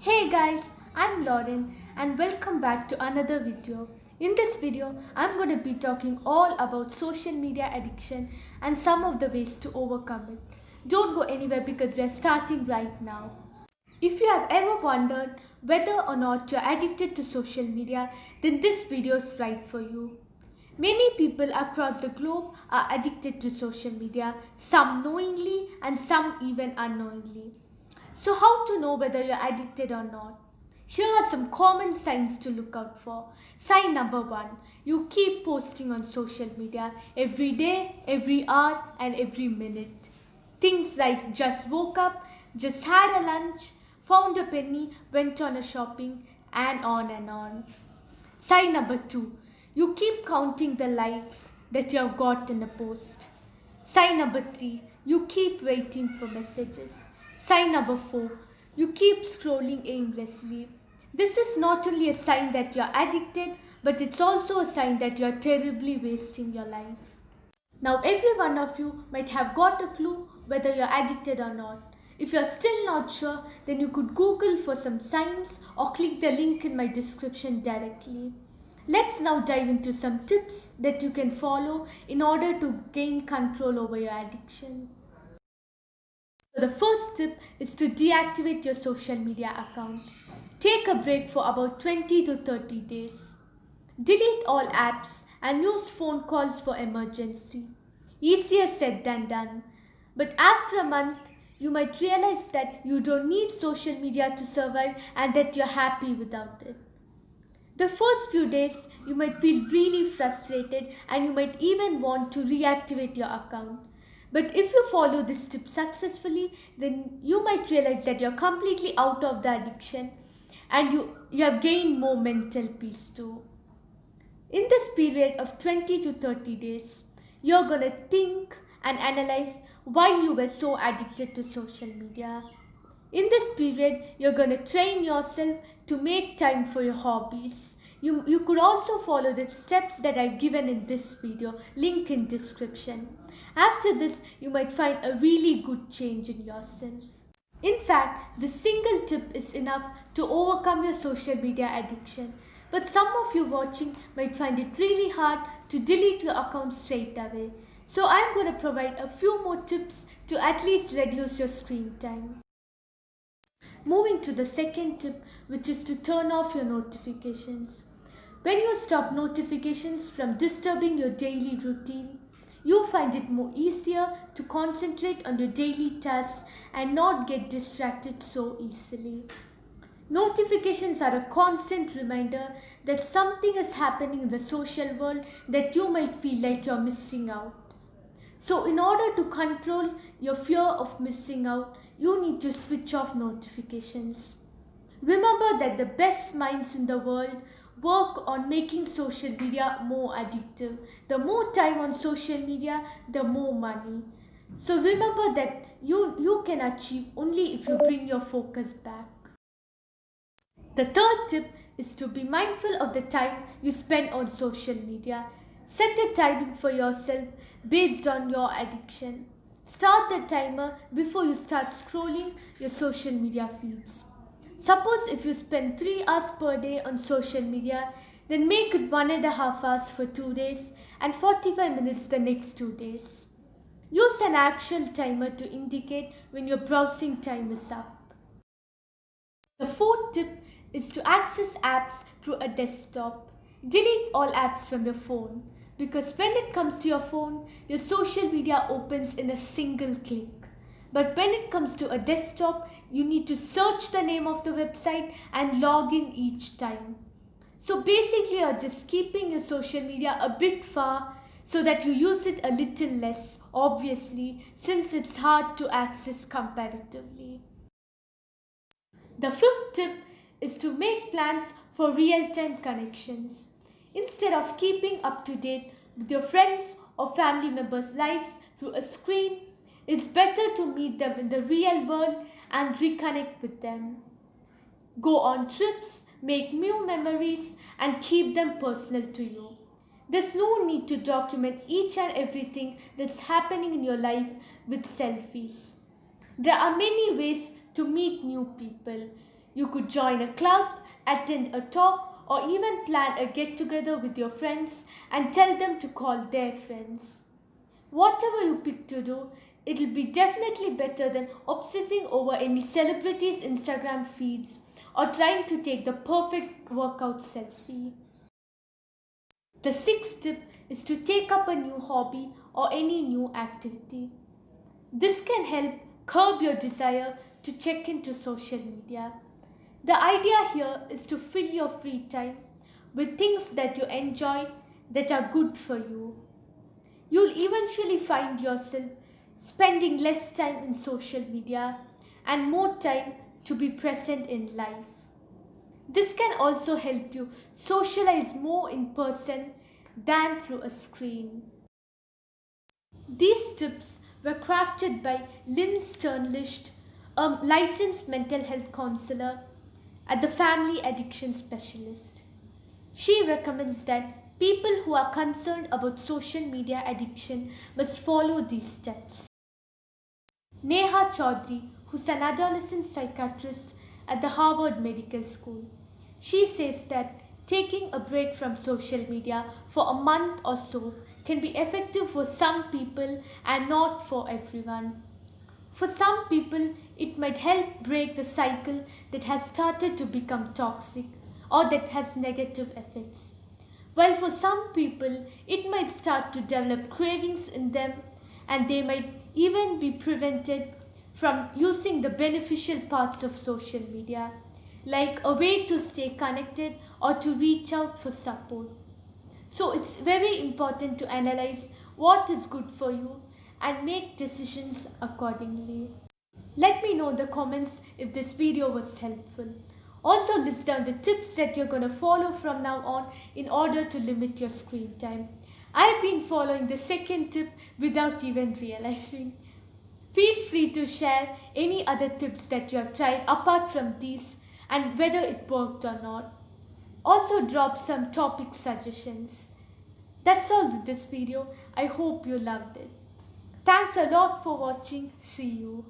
Hey guys, I'm Lauren and welcome back to another video. In this video, I'm going to be talking all about social media addiction and some of the ways to overcome it. Don't go anywhere because we are starting right now. If you have ever wondered whether or not you're addicted to social media, then this video is right for you. Many people across the globe are addicted to social media, some knowingly and some even unknowingly. So, how to know whether you're addicted or not? Here are some common signs to look out for. Sign number one, you keep posting on social media every day, every hour, and every minute. Things like just woke up, just had a lunch, found a penny, went on a shopping, and on and on. Sign number two, you keep counting the likes that you have got in a post. Sign number three, you keep waiting for messages. Sign number four, you keep scrolling aimlessly. This is not only a sign that you're addicted, but it's also a sign that you're terribly wasting your life. Now, every one of you might have got a clue whether you're addicted or not. If you're still not sure, then you could Google for some signs or click the link in my description directly. Let's now dive into some tips that you can follow in order to gain control over your addiction. So the first tip is to deactivate your social media account. Take a break for about 20 to 30 days. Delete all apps and use phone calls for emergency. Easier said than done. But after a month, you might realize that you don't need social media to survive and that you're happy without it. The first few days, you might feel really frustrated and you might even want to reactivate your account. But if you follow this tip successfully, then you might realize that you're completely out of the addiction and you have gained more mental peace too. In this period of 20 to 30 days, you're going to think and analyze why you were so addicted to social media. In this period, you're going to train yourself to make time for your hobbies. You could also follow the steps that I've given in this video, link in description. After this, you might find a really good change in yourself. In fact, the single tip is enough to overcome your social media addiction. But some of you watching might find it really hard to delete your account straight away. So I'm going to provide a few more tips to at least reduce your screen time. Moving to the second tip, which is to turn off your notifications. When you stop notifications from disturbing your daily routine, you'll find it more easier to concentrate on your daily tasks and not get distracted so easily. Notifications are a constant reminder that something is happening in the social world that you might feel like you're missing out. So, in order to control your fear of missing out, you need to switch off notifications. Remember that the best minds in the world work on making social media more addictive. The more time on social media, the more money. So remember that you can achieve only if you bring your focus back. The third tip is to be mindful of the time you spend on social media. Set a timing for yourself based on your addiction. Start the timer before you start scrolling your social media feeds. Suppose if you spend 3 hours per day on social media, then make it 1.5 hours for 2 days and 45 minutes the next 2 days. Use an actual timer to indicate when your browsing time is up. The fourth tip is to access apps through a desktop. Delete all apps from your phone because when it comes to your phone, your social media opens in a single click. But when it comes to a desktop, you need to search the name of the website and log in each time. So basically, you're just keeping your social media a bit far so that you use it a little less, obviously, since it's hard to access comparatively. The fifth tip is to make plans for real-time connections. Instead of keeping up to date with your friends or family members' lives through a screen, it's better to meet them in the real world and reconnect with them. Go on trips, make new memories, and keep them personal to you. There's no need to document each and everything that's happening in your life with selfies. There are many ways to meet new people. You could join a club, attend a talk, or even plan a get together with your friends and tell them to call their friends. Whatever you pick to do, it'll be definitely better than obsessing over any celebrities' Instagram feeds or trying to take the perfect workout selfie. The sixth tip is to take up a new hobby or any new activity. This can help curb your desire to check into social media. The idea here is to fill your free time with things that you enjoy that are good for you. You'll eventually find yourself spending less time in social media and more time to be present in life. This can also help you socialize more in person than through a screen. These tips were crafted by Lynn Sternlicht, a licensed mental health counselor at the Family Addiction Specialist. She recommends that people who are concerned about social media addiction must follow these steps. Neha Chaudhary, who's an adolescent psychiatrist at the Harvard Medical School, she says that taking a break from social media for a month or so can be effective for some people and not for everyone. For some people, it might help break the cycle that has started to become toxic or that has negative effects. While for some people, it might start to develop cravings in them and they might even be prevented from using the beneficial parts of social media, like a way to stay connected or to reach out for support. So it's very important to analyze what is good for you and make decisions accordingly. Let me know in the comments if this video was helpful. Also list down the tips that you're going to follow from now on in order to limit your screen time. I've been following the second tip without even realizing. Feel free to share any other tips that you have tried apart from these and whether it worked or not. Also drop some topic suggestions. That's all with this video. I hope you loved it. Thanks a lot for watching. See you.